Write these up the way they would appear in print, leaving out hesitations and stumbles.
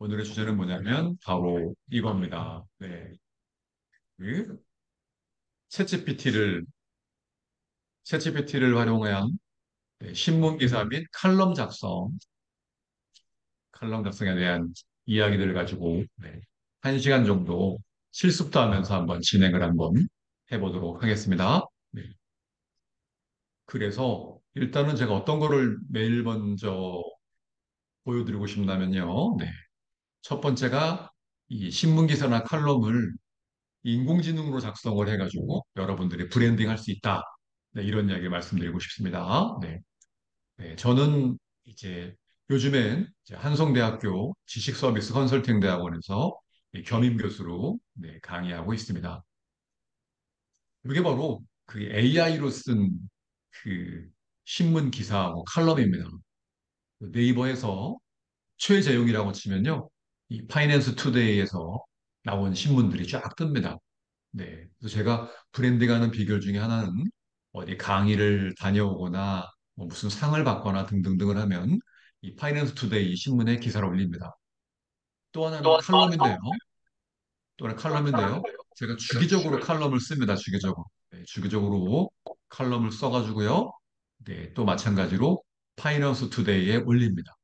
오늘의 주제는 뭐냐면 바로 이겁니다. 네. 그 챗GPT를 챗GPT를 활용한 신문 기사 및 칼럼 작성에 대한 이야기들을 가지고 1시간 정도 실습도 하면서 한번 진행을 한번 해보도록 하겠습니다. 네. 그래서 일단은 제가 어떤 거를 매일 먼저 보여드리고 싶냐면요. 네. 첫 번째가 이 신문 기사나 칼럼을 인공지능으로 작성을 해가지고 여러분들이 브랜딩 할 수 있다. 네, 이런 이야기 말씀드리고 싶습니다. 네, 네, 저는 이제 요즘엔 이제 한성대학교 지식서비스 컨설팅대학원에서 겸임 교수로 강의하고 있습니다. 이게 바로 그 AI로 쓴 그 신문 기사 칼럼입니다. 그 네이버에서 최재용이라고 치면요. 이 파이낸스 투데이에서 나온 신문들이 쫙 뜹니다. 네. 그래서 제가 브랜딩하는 비결 중에 하나는 어디 강의를 다녀오거나 뭐 무슨 상을 받거나 등등등을 하면 이 파이낸스 투데이 신문에 기사를 올립니다. 또 하나는 칼럼인데요. 또 하나 칼럼인데요. 제가 주기적으로 칼럼을 씁니다. 주기적으로. 네, 주기적으로 칼럼을 써가지고요. 네, 또 마찬가지로 파이낸스 투데이에 올립니다.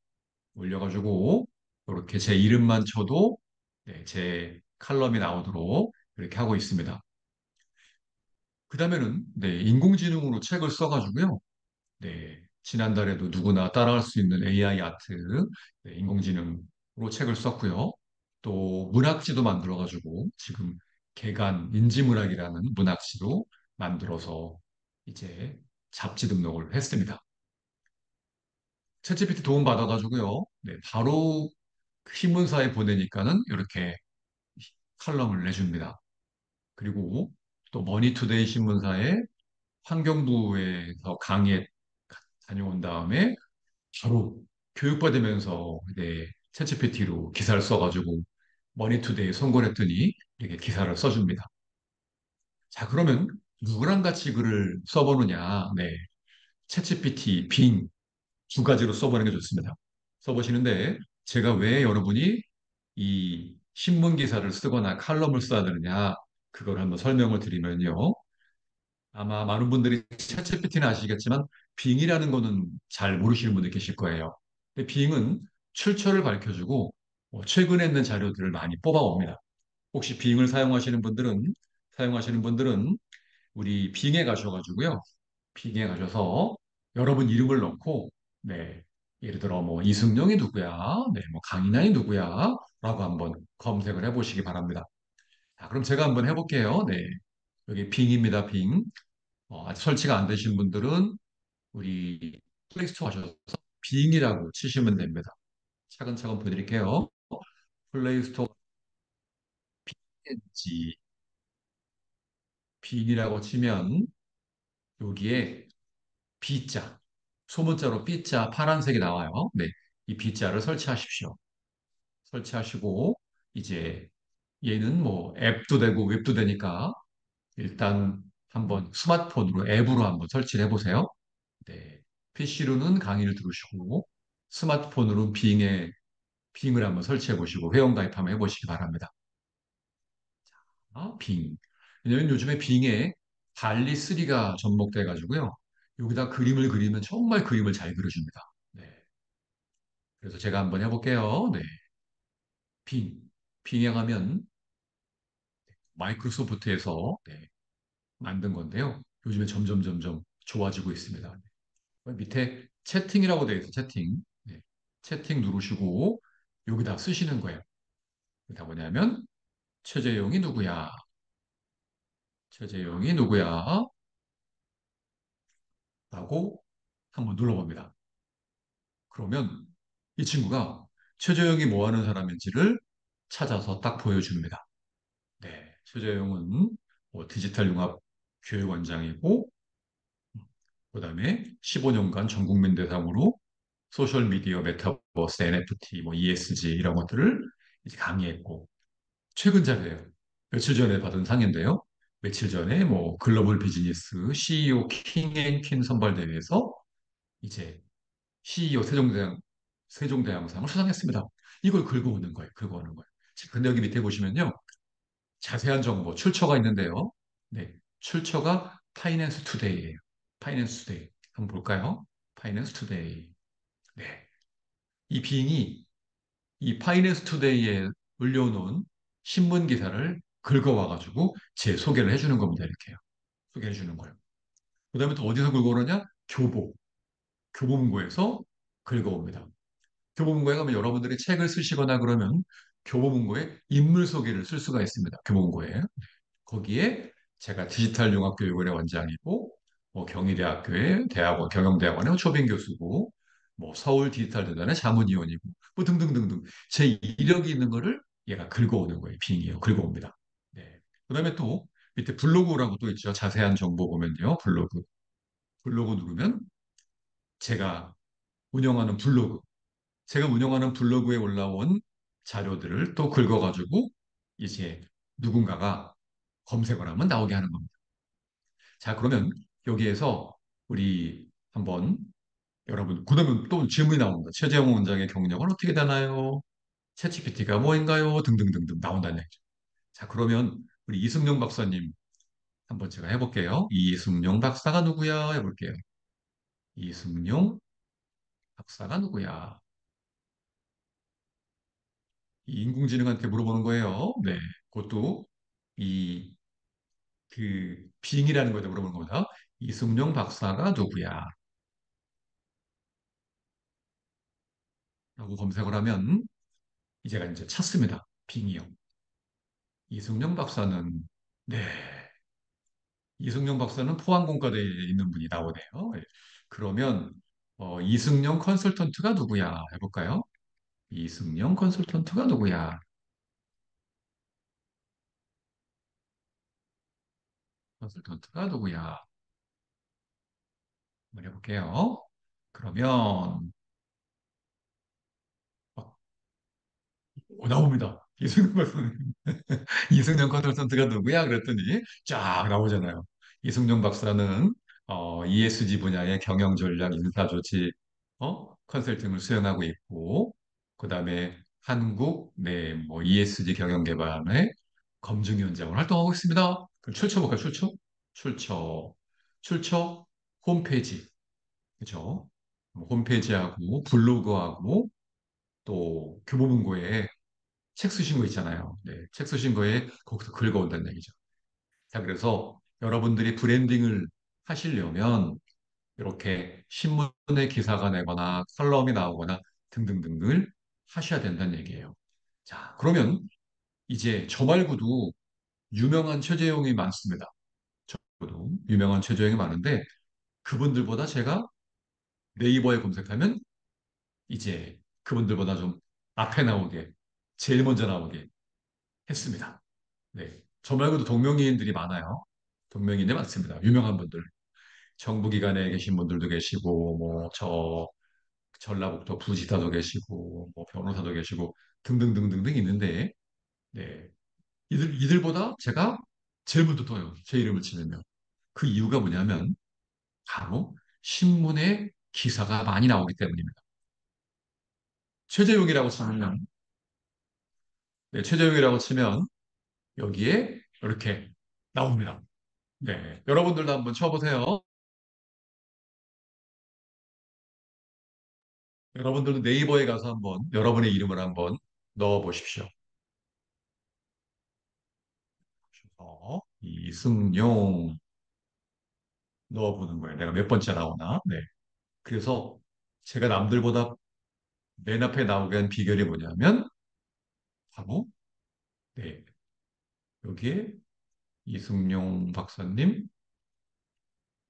올려가지고 이렇게 제 이름만 쳐도 제 칼럼이 나오도록 이렇게 하고 있습니다. 그 다음에는 인공지능으로 책을 써가지고요. 지난달에도 누구나 따라할 수 있는 AI 아트, 인공지능으로 책을 썼고요. 또 문학지도 만들어가지고 지금 개간 인지문학이라는 문학지도 만들어서 이제 잡지 등록을 했습니다. 챗GPT 도움 받아가지고요. 바로 그 신문사에 보내니까는 이렇게 칼럼을 내줍니다. 그리고 또 머니투데이 신문사에 환경부에서 강의에 다녀온 다음에 바로 교육받으면서 챗GPT로 기사를 써가지고 머니투데이에 송고를 했더니 이렇게 기사를 써줍니다. 자, 그러면 누구랑 같이 글을 써보느냐? 네, 챗GPT, 빙 두 가지로 써보는 게 좋습니다. 써보시는데 제가 왜 여러분이 이 신문 기사를 쓰거나 칼럼을 써야 되느냐? 그걸 한번 설명을 드리면요. 아마 많은 분들이 챗GPT는 아시겠지만 빙이라는 거는 잘 모르시는 분들 계실 거예요. 근데 빙은 출처를 밝혀주고 최근에 있는 자료들을 많이 뽑아옵니다. 혹시 빙을 사용하시는 분들은 우리 빙에 가셔가지고요. 빙에 가셔서 여러분 이름을 넣고 예를 들어 뭐 이승용이 누구야, 뭐 강인하이 누구야, 라고 한번 검색을 해보시기 바랍니다. 자, 그럼 제가 한번 해볼게요. 여기 빙입니다. 빙. 아직 설치가 안 되신 분들은 우리 플레이스토어 하셔서 빙이라고 치시면 됩니다. 차근차근 보여드릴게요. 플레이스토어 지 빙이라고 치면 여기에 B자, 소문자로 B자 파란색이 나와요. 네, 이 B자를 설치하십시오. 설치하시고 이제 얘는 뭐 앱도 되고 웹도 되니까 일단 한번 스마트폰으로 앱으로 한번 설치를 해보세요. 네, PC로는 강의를 들으시고 스마트폰으로 빙을 한번 설치해 보시고 회원가입 한번 해보시기 바랍니다. 빙. 왜냐면 요즘에 빙에 달리 3가 접목돼 가지고요. 여기다 그림을 그리면 정말 그림을 잘 그려줍니다. 네. 그래서 제가 한번 해볼게요. 네. 빙. 빙에 가면 마이크로소프트에서 만든 건데요. 요즘에 점점 좋아지고 있습니다. 밑에 채팅이라고 되어 있어요. 채팅. 네. 채팅 누르시고 여기다 쓰시는 거예요. 여기다 뭐냐면 최재용이 누구야? 최재용이 누구야? 라고 한번 눌러봅니다. 그러면 이 친구가 최재형이 뭐 하는 사람인지를 찾아서 딱 보여줍니다. 네, 최재형은 뭐 디지털 융합 교육원장이고, 그다음에 15년간 전 국민 대상으로 소셜 미디어, 메타버스, NFT, 뭐 ESG 이런 것들을 이제 강의했고, 최근 자료예요. 며칠 전에 받은 상인데요. 며칠 전에 뭐 글로벌 비즈니스 CEO 킹앤퀸 선발대회에서 이제 CEO 세종대왕상을 수상했습니다. 이걸 긁어오는 거예요. 긁어오는 거예요. 자, 근데 여기 밑에 보시면요. 자세한 정보, 출처가 있는데요. 네. 출처가 파이낸스 투데이예요. 파이낸스 투데이. 한번 볼까요? 파이낸스 투데이. 네. 이 빙이 이 파이낸스 투데이에 올려놓은 신문 기사를 긁어와가지고 제 소개를 해주는 겁니다. 이렇게요. 소개해주는 거예요. 그 다음에 또 어디서 긁어오느냐? 교보문고에서 긁어옵니다. 교보문고에 가면 여러분들이 책을 쓰시거나 그러면 교보문고에 인물 소개를 쓸 수가 있습니다. 교보문고에. 거기에 제가 디지털융합교육원의 원장이고, 뭐 경희대학교의 대학원, 경영대학원의 초빙 교수고, 뭐 서울 디지털대단의 자문위원이고, 뭐 등등등등. 제 이력이 있는 거를 얘가 긁어오는 거예요. 빙이요. 긁어옵니다. 네. 그다음에 또 밑에 블로그라고 또 있죠. 자세한 정보 보면요. 블로그. 블로그 누르면 제가 운영하는 블로그. 제가 운영하는 블로그에 올라온 자료들을 또 긁어가지고 이제 누군가가 검색을 하면 나오게 하는 겁니다. 자, 그러면 여기에서 우리 한번 여러분, 그다음에 또 질문이 나옵니다. 최재형 원장의 경력은 어떻게 되나요? 챗GPT가 뭐인가요? 등등등등 나온다는 얘기죠. 자, 그러면 우리 이승용 박사님 한번 제가 해볼게요. 이승용 박사가 누구야? 해볼게요. 이승용 박사가 누구야? 이 인공지능한테 물어보는 거예요. 네. 그것도 이, 빙이라는 거에다 물어보는 겁니다. 이승용 박사가 누구야? 라고 검색을 하면 이제가 이제 찾습니다. 빙이요. 이승용 박사는, 네. 이승용 박사는 포항공과대에 있는 분이 나오네요. 예. 그러면, 이승용 컨설턴트가 누구야? 해볼까요? 이승용 컨설턴트가 누구야? 컨설턴트가 누구야? 한번 해볼게요. 그러면, 어, 나옵니다. 이승용 박사는 이승용 컨설턴트가 누구야? 그랬더니 쫙 나오잖아요. 이승용 박사는 ESG 분야의 경영 전략, 인사 조직, 컨설팅을 수행하고 있고, 그다음에 한국 뭐 ESG 경영 개발의 검증위원장으로 활동하고 있습니다. 그럼 출처 볼까요? 출처 홈페이지, 그죠? 홈페이지하고 블로그하고 또 교보문고에 책 쓰신 거 있잖아요. 네, 책 쓰신 거에 거기서 긁어온다는 얘기죠. 자, 그래서 여러분들이 브랜딩을 하시려면 이렇게 신문에 기사가 내거나 칼럼이 나오거나 등등등을 하셔야 된다는 얘기예요. 자, 그러면 이제 저 말고도 유명한 최재형이 많습니다. 저도 유명한 최재형이 많은데 그분들보다 제가 네이버에 검색하면 이제 그분들보다 좀 앞에 나오게 제일 먼저 나오게 했습니다. 네. 저 말고도 동명이인들이 많아요. 동명이인이 많습니다. 유명한 분들. 정부기관에 계신 분들도 계시고, 뭐, 전라북도 부지사도 계시고, 뭐, 변호사도 계시고, 등등등등등 있는데, 네. 이들보다 제가 제일 먼저 떠요. 제 이름을 치면요. 그 이유가 뭐냐면, 바로 신문에 기사가 많이 나오기 때문입니다. 최재용이라고 치면, 네, 최재용이라고 치면, 여기에 이렇게 나옵니다. 네. 여러분들도 한번 쳐보세요. 여러분들도 네이버에 가서 한번 여러분의 이름을 한번 넣어 보십시오. 이승용 넣어보는 거예요. 내가 몇 번째 나오나? 네. 그래서 제가 남들보다 맨 앞에 나오게 한 비결이 뭐냐면 바로 네. 여기에 이승용 박사님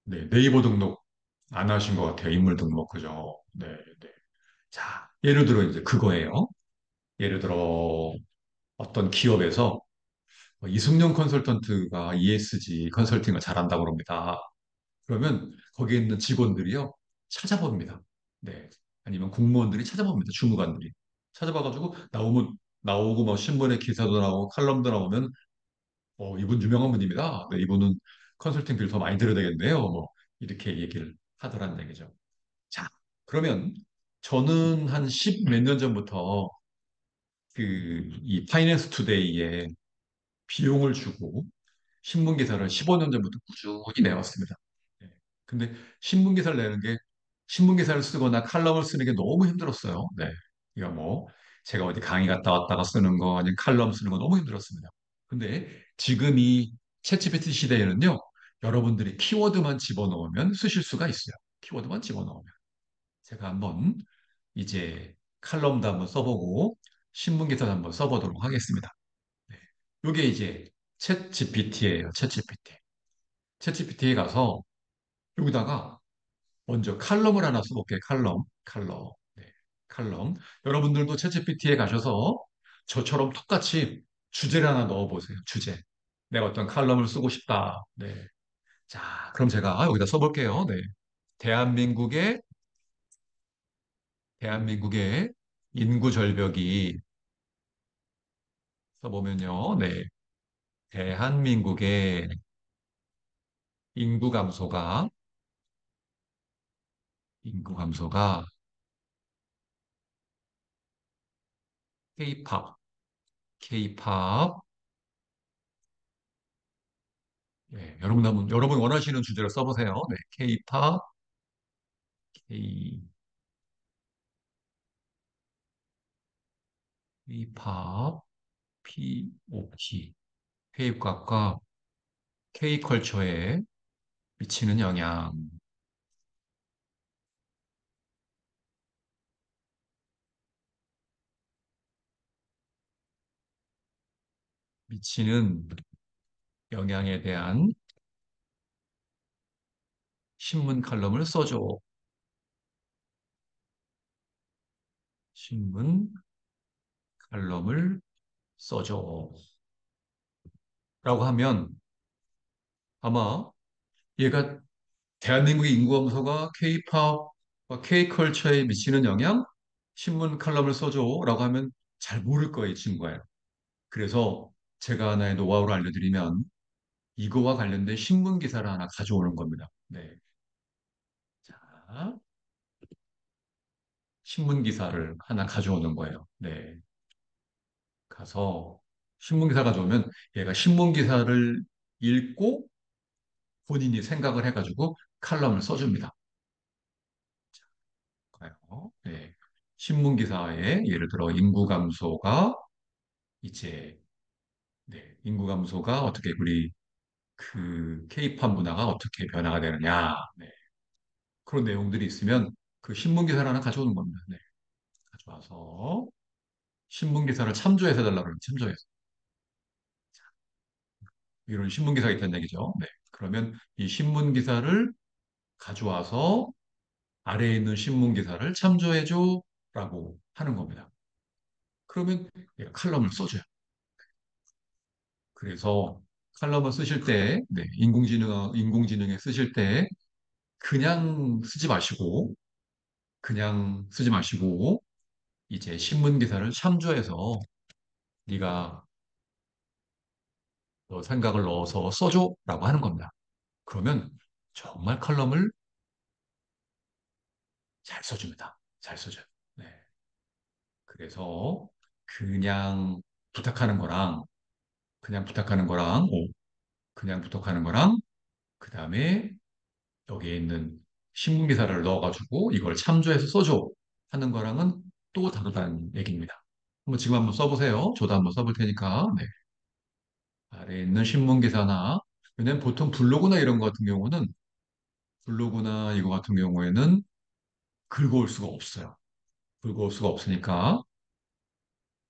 네. 네이버 등록 안 하신 것 같아요. 인물 등록 그죠? 네. 네. 자, 예를 들어 이제 그거예요. 예를 들어 어떤 기업에서 이승용 컨설턴트가 ESG 컨설팅을 잘한다고 그럽니다. 그러면 거기에 있는 직원들이요, 찾아봅니다. 네. 아니면 공무원들이 찾아봅니다. 주무관들이. 찾아봐가지고 나오고 뭐 신문에 기사도 나오고 칼럼도 나오면, 이분 유명한 분입니다. 네, 이분은 컨설팅 비를 더 많이 들어야 되겠네요. 뭐, 이렇게 얘기를 하더란 얘기죠. 자, 그러면 저는 한 10 몇 년 전부터 이 파이낸스 투데이에 비용을 주고 신문 기사를 15년 전부터 꾸준히 내왔습니다. 네. 근데 신문 기사를 내는 게 신문 기사를 쓰거나 칼럼을 쓰는 게 너무 힘들었어요. 네. 이거 뭐 제가 어디 강의 갔다 왔다가 쓰는 거 아니면 칼럼 쓰는 거 너무 힘들었습니다. 근데 지금 이 챗GPT 시대에는요. 여러분들이 키워드만 집어넣으면 쓰실 수가 있어요. 키워드만 집어넣으면. 제가 한번 이제 칼럼도 한번 써보고 신문 기사도 한번 써보도록 하겠습니다. 네. 이게 이제 챗 GPT예요. 챗 GPT. 챗 GPT에 가서 여기다가 먼저 칼럼을 하나 써볼게요. 칼럼. 네. 칼럼. 여러분들도 챗 GPT에 가셔서 저처럼 똑같이 주제를 하나 넣어보세요. 주제. 내가 어떤 칼럼을 쓰고 싶다. 네. 자, 그럼 제가 여기다 써볼게요. 네. 대한민국의 대한민국의 인구 절벽이 써보면요. 네. 대한민국의 인구 감소가 인구 감소가 K-팝, K-팝. 예, 여러분 원하시는 주제로 써보세요. 네, K-팝, K, K-팝, P-O-P, K-팝과 K-컬처에 미치는 영향, 미치는 영향에 대한 신문 칼럼을 써줘. 신문 칼럼을 써줘. 라고 하면 아마 얘가 대한민국의 인구 감소가 K-팝과 K-컬처에 미치는 영향? 신문 칼럼을 써줘라고 하면 잘 모를 거예요, 이 친구예요. 그래서 제가 하나의 노하우를 알려드리면 이거와 관련된 신문 기사를 하나 가져오는 겁니다. 네. 자, 신문 기사를 하나 가져오는 거예요. 네. 가서 신문 기사 가져오면 얘가 신문 기사를 읽고 본인이 생각을 해가지고 칼럼을 써줍니다. 가요. 네. 신문 기사에 예를 들어 인구 감소가 이제 네, 인구 감소가 어떻게 우리 그 케이팝 문화가 어떻게 변화가 되느냐 네, 그런 내용들이 있으면 그 신문 기사를 하나 가져오는 겁니다. 네, 가져와서 신문 기사를 참조해서 달라고 그러면 참조해서 이런 신문 기사가 있다는 얘기죠. 네, 그러면 이 신문 기사를 가져와서 아래에 있는 신문 기사를 참조해줘라고 하는 겁니다. 그러면 얘가 칼럼을 써줘요. 그래서 칼럼을 쓰실 때, 네, 인공지능에 쓰실 때 그냥 쓰지 마시고, 이제 신문 기사를 참조해서 네가 너 생각을 넣어서 써줘라고 하는 겁니다. 그러면 정말 칼럼을 잘 써줍니다. 잘 써줘요. 네. 그래서 그냥 부탁하는 거랑, 그냥 부탁하는 거랑, 그냥 부탁하는 거랑, 그 다음에 여기에 있는 신문 기사를 넣어가지고 이걸 참조해서 써줘 하는 거랑은 또 다르다는 얘기입니다. 지금 한번 써보세요. 저도 한번 써볼 테니까. 네. 아래에 있는 신문 기사나 왜냐면 보통 블로그나 이런 거 같은 경우는 블로그나 이거 같은 경우에는 긁어올 수가 없어요. 긁어올 수가 없으니까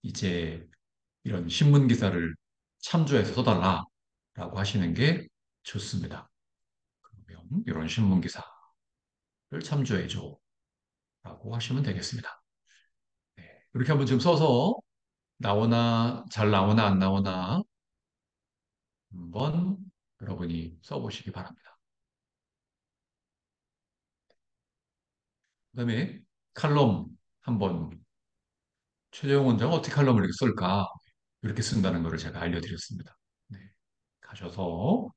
이제 이런 신문 기사를 참조해서 써달라라고 하시는 게 좋습니다. 그러면 이런 신문 기사를 참조해줘라고 하시면 되겠습니다. 네. 이렇게 한번 지금 써서 잘 나오나 안 나오나 한번 여러분이 써보시기 바랍니다. 그다음에 칼럼 한번 최재형 원장은 어떻게 칼럼을 이렇게 쓸까? 이렇게 쓴다는 것을 제가 알려드렸습니다. 네. 가셔서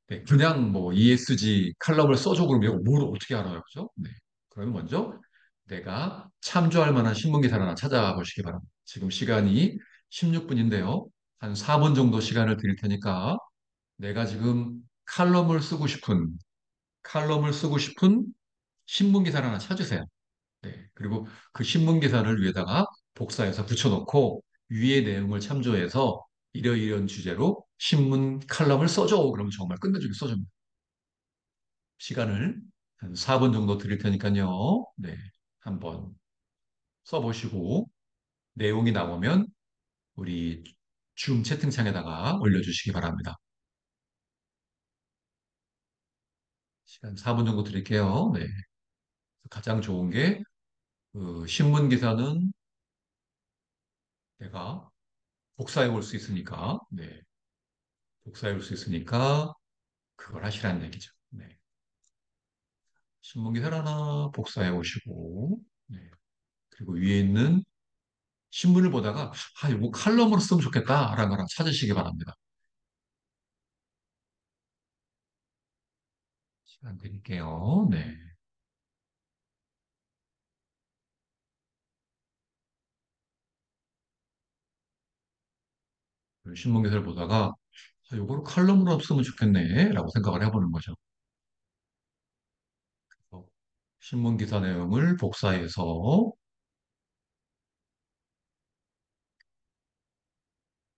네, 그냥 뭐 ESG 칼럼을 써줘 그러면 뭘 어떻게 알아요, 그죠? 네. 그러면 먼저 내가 참조할 만한 신문 기사를 하나 찾아보시기 바랍니다. 지금 시간이 16분인데요. 한 4분 정도 시간을 드릴 테니까 내가 지금 칼럼을 쓰고 싶은 신문 기사를 하나 찾으세요. 네. 그리고 그 신문 기사를 위에다가 복사해서 붙여놓고 위의 내용을 참조해서 이러이런 주제로 신문 칼럼을 써줘. 그러면 정말 끝내주게 써줍니다. 시간을 한 4분 정도 드릴 테니까요. 네. 한번 써보시고 내용이 나오면 우리 줌 채팅창에다가 올려주시기 바랍니다. 시간 4분 정도 드릴게요. 네. 가장 좋은 게 그 신문 기사는 내가 복사해 볼 수 있으니까, 네. 복사해 볼 수 있으니까 그걸 하시라는 얘기죠. 네. 신문 기사를 하나 복사해 오시고, 네. 그리고 위에 있는 신문을 보다가, 아, 이거 칼럼으로 쓰면 좋겠다라는 걸 하나 찾으시기 바랍니다. 시간 드릴게요. 네. 그 신문 기사를 보다가, 아, 이거를 칼럼으로 쓰면 좋겠네라고 생각을 해보는 거죠. 그래서 신문 기사 내용을 복사해서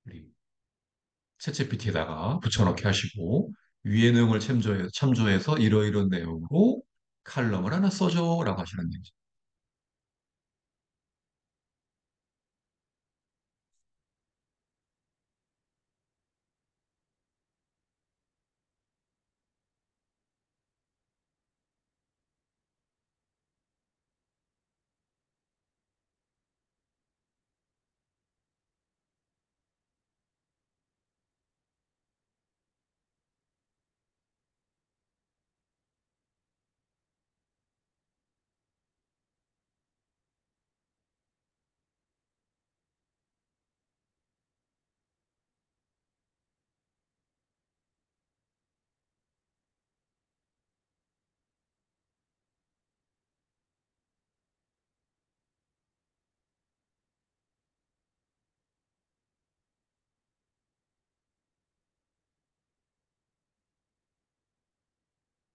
우리 챗GPT에다가 붙여넣기 하시고 위의 내용을 참조해서 이러이런 내용으로 칼럼을 하나 써줘라고 하시는 거죠.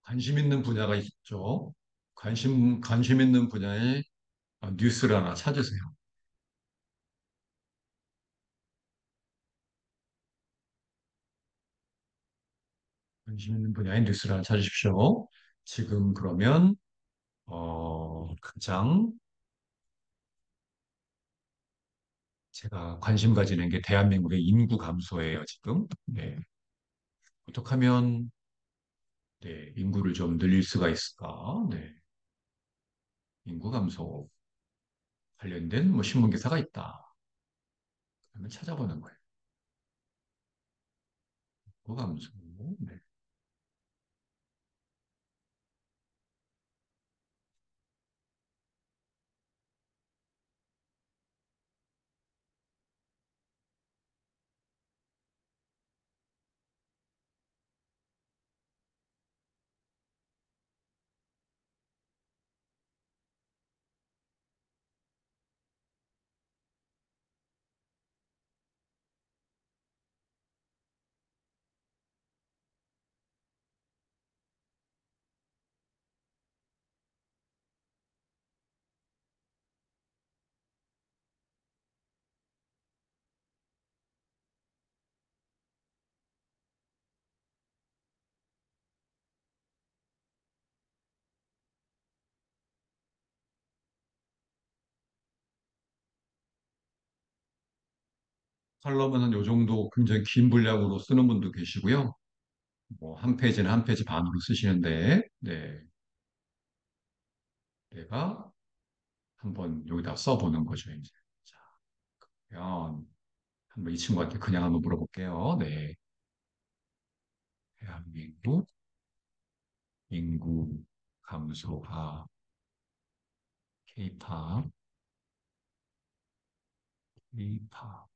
관심 있는 분야가 있죠. 관심 있는 분야의 뉴스를 하나 찾으세요. 관심 있는 분야의 뉴스를 하나 찾으십시오. 지금 그러면, 가장 제가 관심 가지는 게 대한민국의 인구 감소예요, 지금. 네. 어떻게 하면, 네, 인구를 좀 늘릴 수가 있을까? 네. 인구 감소 관련된 뭐 신문 기사가 있다. 그러면 찾아보는 거예요. 인구 감소. 네. 칼럼은 한 요 정도 굉장히 긴 분량으로 쓰는 분도 계시고요. 뭐 한 페이지는 한 페이지 반으로 쓰시는데, 네. 내가 한번 여기다 써보는 거죠, 이제. 자, 그러면 한번 이 친구한테 그냥 한번 물어볼게요. 네. 대한민국 인구 감소가 K-팝, K-팝.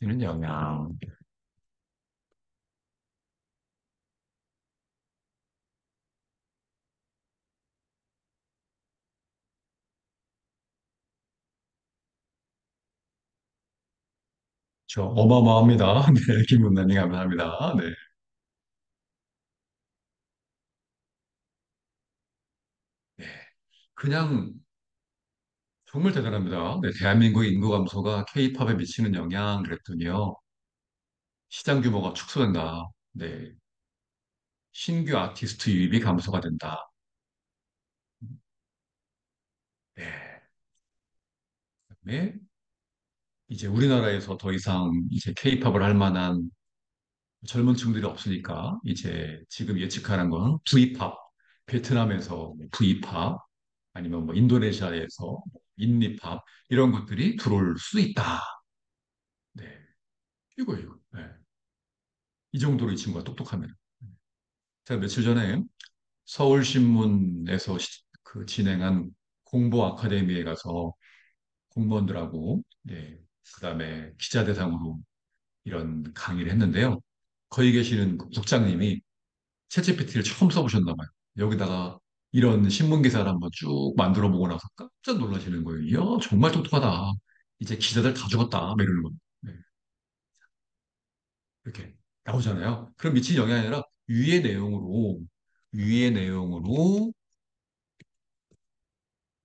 미치는 영향. 저 어마어마합니다. 네, 김문란님 감사합니다. 네. 네. 그냥 정말 대단합니다. 네, 대한민국의 인구 감소가 K-팝에 미치는 영향 그랬더니요. 시장 규모가 축소된다. 네. 신규 아티스트 유입이 감소가 된다. 네. 그다음에 이제 우리나라에서 더 이상 이제 K-팝을 할 만한 젊은 층들이 없으니까 이제 지금 예측하는 건 V-팝, 베트남에서 V-팝, 아니면 뭐 인도네시아에서 인니팝 이런 것들이 들어올 수 있다. 네. 이거예요. 네. 이 정도로 이 친구가 똑똑합니다. 제가 며칠 전에 서울신문에서 그 진행한 공보 아카데미에 가서 공무원들하고 네, 그다음에 기자 대상으로 이런 강의를 했는데요. 거기 계시는 그 국장님이 챗GPT를 처음 써보셨나 봐요. 여기다가 이런 신문 기사를 한번 쭉 만들어 보고 나서 깜짝 놀라시는 거예요. 이야, 정말 똑똑하다. 이제 기자들 다 죽었다. 막 이러는 거예요. 네, 이렇게 나오잖아요. 그럼 미친 영향이 아니라 위의 내용으로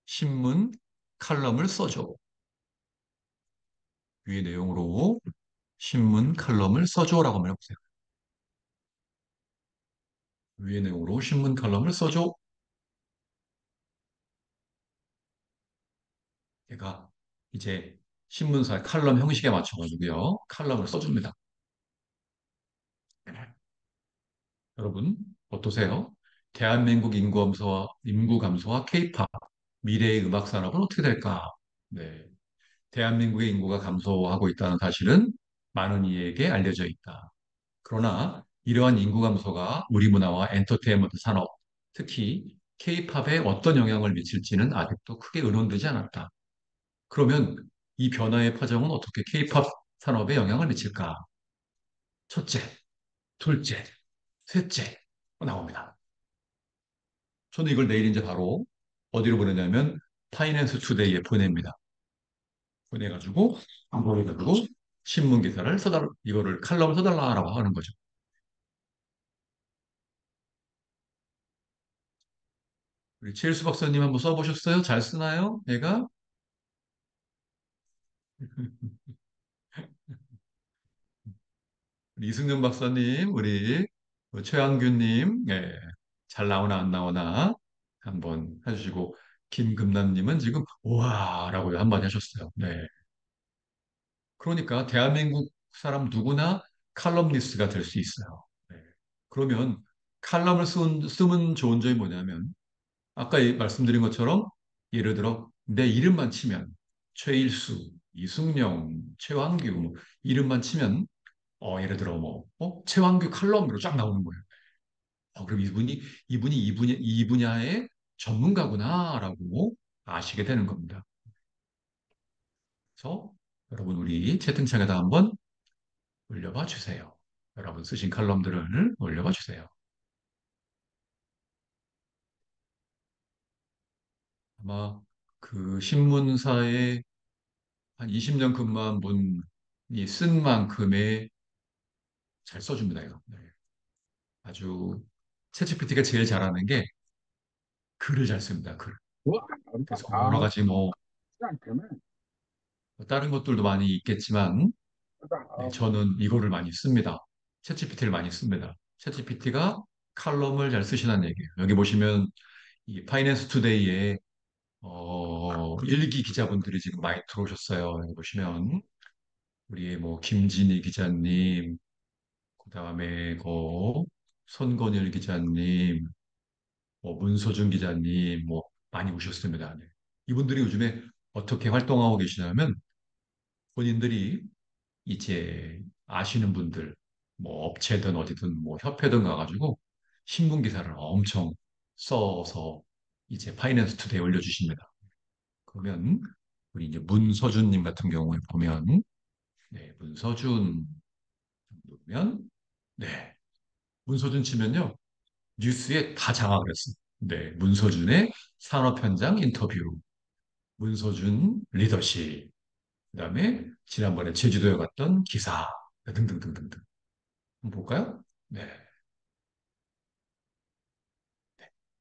신문 칼럼을 써줘. 위의 내용으로 신문 칼럼을 써줘라고 한번 해보세요. 위의 내용으로 신문 칼럼을 써줘. 얘가 이제 신문사의 칼럼 형식에 맞춰가지고요. 칼럼을 써줍니다. 여러분, 어떠세요? 대한민국 인구 감소와 케이팝, 미래의 음악 산업은 어떻게 될까? 네. 대한민국의 인구가 감소하고 있다는 사실은 많은 이에게 알려져 있다. 그러나 이러한 인구 감소가 우리 문화와 엔터테인먼트 산업, 특히 케이팝에 어떤 영향을 미칠지는 아직도 크게 의논되지 않았다. 그러면 이 변화의 파장은 어떻게 케이팝 산업에 영향을 미칠까? 첫째, 둘째, 셋째 나옵니다. 저는 이걸 내일 이제 바로 어디로 보내냐면 파이낸스 투데이에 보냅니다. 보내가지고 보내가지고 신문 기사를 써달라 이거를 칼럼을 써달라라고 하는 거죠. 우리 최일수 박사님 한번 써보셨어요? 잘 쓰나요? 얘가 우리 이승윤 박사님, 우리 최한규님, 예, 잘 나오나 안 나오나 한번 해주시고 김금남님은 지금 우와라고 한마디 하셨어요. 네. 그러니까 대한민국 사람 누구나 칼럼니스트가 될 수 있어요. 네. 그러면 칼럼을 쓰면 좋은 점이 뭐냐면 아까 말씀드린 것처럼 예를 들어 내 이름만 치면 최일수, 이승영, 최완규 뭐 이름만 치면 예를 들어 뭐 최완규 칼럼으로 쫙 나오는 거예요. 그럼 이분이 이 분야의 전문가구나라고 아시게 되는 겁니다. 그래서 여러분 우리 채팅창에다 한번 올려봐 주세요. 여러분 쓰신 칼럼들을 올려봐 주세요. 아마 그 신문사에 한 20년 근무한 분이 쓴 만큼의 잘 써줍니다, 이거. 네. 아주 챗GPT가 제일 잘하는 게 글을 잘 씁니다, 글. Wah, entah 그래서 뭐 여러 tahu. 가지 뭐 Gimana? 다른 것들도 많이 있겠지만 Entah 네, tahu. 저는 이거를 많이 씁니다. 챗GPT를 많이 씁니다. 챗GPT가 칼럼을 잘 쓰시는 얘기예요. 여기 보시면 이 파이낸스 투데이에 일기 기자분들이 지금 많이 들어오셨어요. 여기 보시면 우리 뭐 김진희 기자님, 그다음에 손건일 기자님, 문소준 기자님 뭐 많이 오셨습니다. 네. 이분들이 요즘에 어떻게 활동하고 계시냐면 본인들이 이제 아시는 분들 뭐 업체든 어디든 뭐 협회든 가가지고 신문 기사를 엄청 써서 이제 파이낸스 투데이에 올려주십니다. 그러면 우리 이제 문서준님 같은 경우에 보면 네, 문서준 누르면, 네, 문서준 치면요. 뉴스에 다 장악을 했어요. 네, 문서준의 산업 현장 인터뷰, 문서준 리더십, 그다음에 지난번에 제주도에 갔던 기사 등등등등등. 한번 볼까요? 네,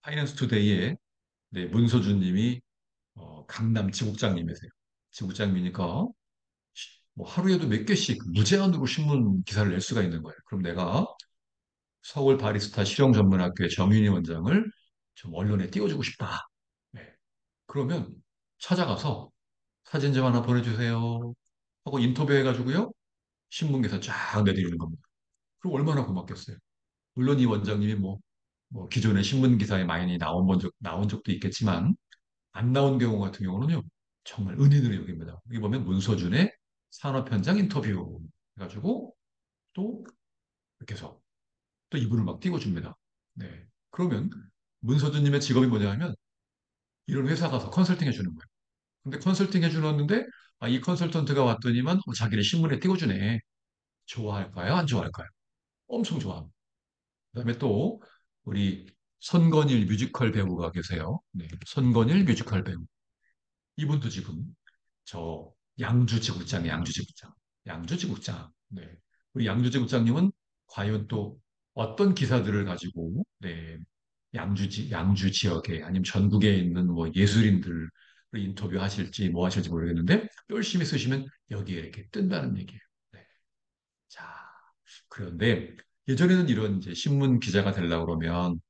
파이낸스 투데이에 네, 문서준 님이 강남 지국장님이세요. 지국장님이니까 뭐 하루에도 몇 개씩 무제한으로 신문 기사를 낼 수가 있는 거예요. 그럼 내가 서울 바리스타 실용전문학교의 정윤희 원장을 좀 언론에 띄워주고 싶다. 네. 그러면 찾아가서 사진 좀 하나 보내주세요. 하고 인터뷰해가지고요. 신문 기사 쫙 내드리는 겁니다. 그럼 얼마나 고맙겠어요. 물론 이 원장님이 뭐 기존의 신문 기사에 많이 나온 적도 있겠지만 안 나온 경우 같은 경우는요. 정말 은인으로 여깁니다. 여기 보면 문서준의 산업 현장 인터뷰 해가지고 또 이렇게 해서 또 이분을 막 띄워줍니다. 네. 그러면 문서준님의 직업이 뭐냐 하면 이런 회사 가서 컨설팅 해주는 거예요. 근데 컨설팅 해주는데 이 컨설턴트가 왔더니만 자기를 신문에 띄워주네. 좋아할까요? 안 좋아할까요? 엄청 좋아합니다. 그다음에 또 우리 선건일 뮤지컬 배우가 계세요. 네. 선건일 뮤지컬 배우. 이분도 지금 저 양주지국장이에요. 양주지국장. 양주지국장. 네. 우리 양주지국장님은 과연 또 어떤 기사들을 가지고 네. 양주 지역에 아니면 전국에 있는 뭐 예술인들을 인터뷰하실지 뭐 하실지 모르겠는데 열심히 쓰시면 여기에 이렇게 뜬다는 얘기예요. 네. 자, 그런데 예전에는 이런 이제 신문 기자가 되려고 그러면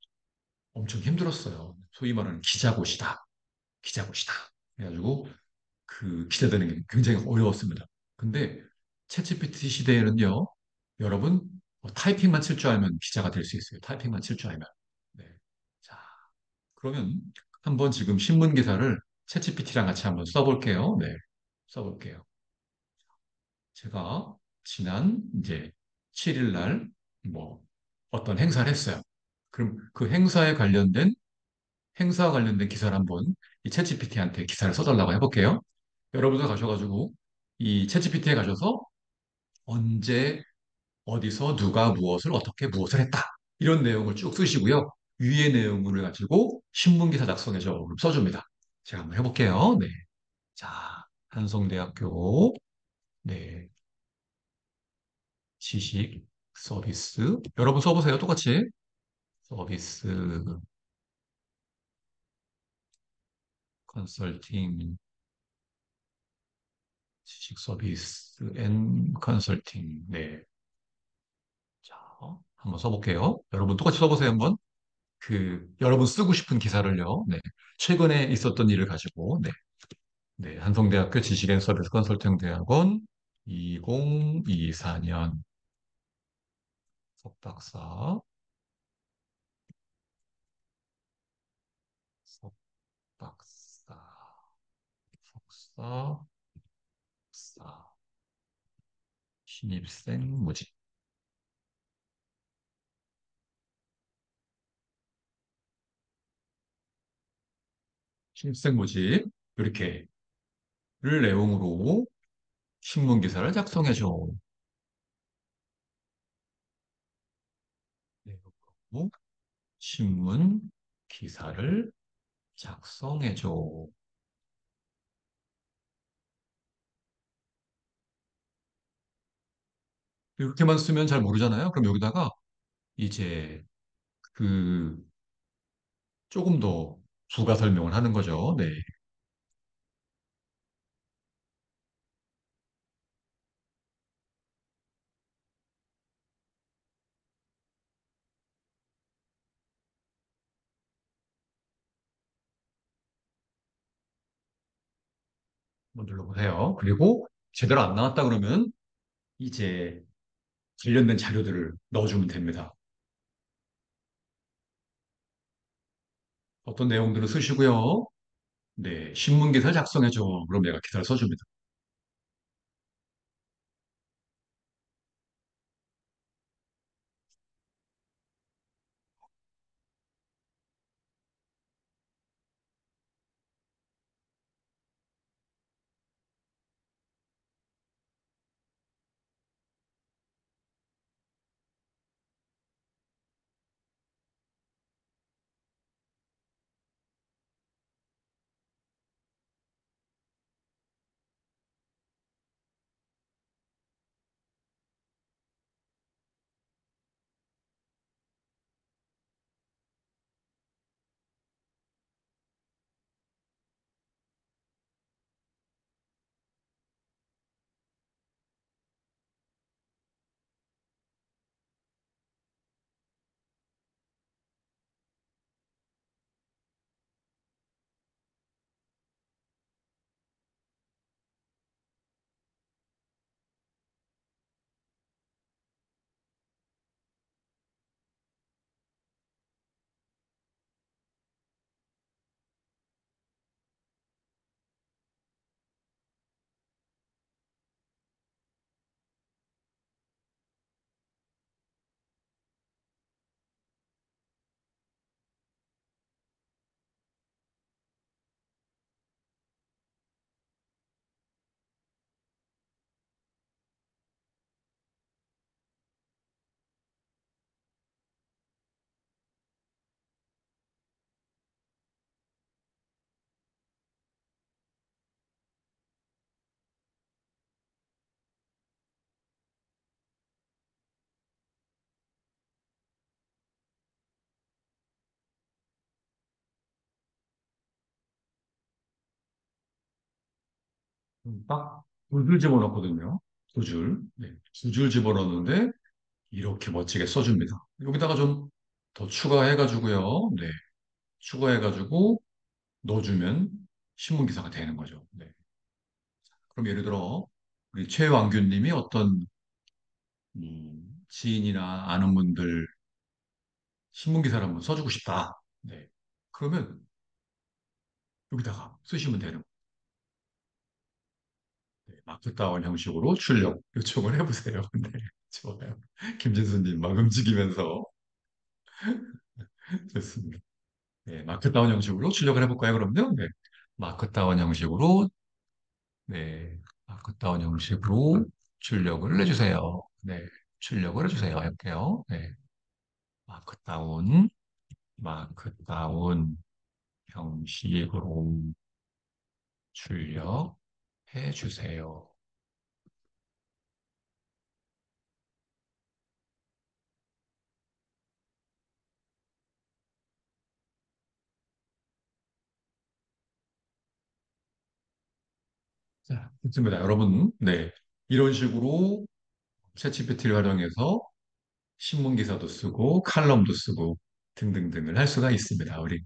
엄청 힘들었어요. 소위 말하는 기자고시다. 기자고시다. 그래가지고 그 기자되는 게 굉장히 어려웠습니다. 근데 챗GPT 시대에는요, 여러분 타이핑만 칠 줄 알면 기자가 될 수 있어요. 타이핑만 칠 줄 알면. 네. 자, 그러면 한번 지금 신문 기사를 챗GPT랑 같이 한번 써볼게요. 네, 써볼게요. 제가 지난 이제 7일 날 뭐 어떤 행사를 했어요. 그럼 그 행사와 관련된 기사를 한번 이 챗GPT한테 기사를 써달라고 해볼게요. 여러분들 가셔가지고 이 챗GPT에 가셔서 언제 어디서 누가 무엇을 어떻게 무엇을 했다 이런 내용을 쭉 쓰시고요. 위의 내용을 가지고 신문 기사 작성해서 써줍니다. 제가 한번 해볼게요. 네. 자, 한성대학교 네 지식 서비스 여러분 써보세요. 똑같이 서비스 컨설팅 지식 서비스 앤 컨설팅 네. 자, 한번 써볼게요. 여러분 똑같이 써보세요. 한번 여러분 쓰고 싶은 기사를요. 네. 최근에 있었던 일을 가지고 네. 네, 한성대학교 지식앤서비스 컨설팅 대학원 2024년 석박사 석박사 석사 박사 신입생 모집 신입생 모집 이렇게를 내용으로 신문 기사를 작성해줘. 내용으로 신문 기사를 작성해줘. 이렇게만 쓰면 잘 모르잖아요. 그럼 여기다가 이제 그 조금 더 부가 설명을 하는 거죠. 네. 한번 눌러보세요. 그리고 제대로 안 나왔다 그러면 이제 관련된 자료들을 넣어주면 됩니다. 어떤 내용들을 쓰시고요. 네, 신문 기사를 작성해줘. 그럼 내가 기사를 써줍니다. 딱 두 줄 집어넣거든요. 두 줄. 네. 두 줄 집어넣는데 이렇게 멋지게 써줍니다. 여기다가 좀 더 추가해가지고요. 네. 추가해가지고 넣어주면 신문기사가 되는 거죠. 네. 그럼 예를 들어 우리 최완규 님이 어떤 지인이나 아는 분들 신문기사를 한번 써주고 싶다. 네. 그러면 여기다가 쓰시면 되는 거예요. 네. 마크다운 형식으로 출력 요청을 해보세요. 네. 좋아요. 김진수님 막 움직이면서 됐습니다. 네. 마크다운 형식으로 출력을 해볼까요? 그럼요. 네. 마크다운 형식으로 네. 마크다운 형식으로 출력을 해주세요. 네. 출력을 해주세요. 이렇게요. 네. 마크다운, 마크다운 형식으로 출력해 주세요. 자, 좋습니다. 여러분, 네. 이런 식으로 챗GPT를 활용해서 신문 기사도 쓰고 칼럼도 쓰고 등등등을 할 수가 있습니다. 우리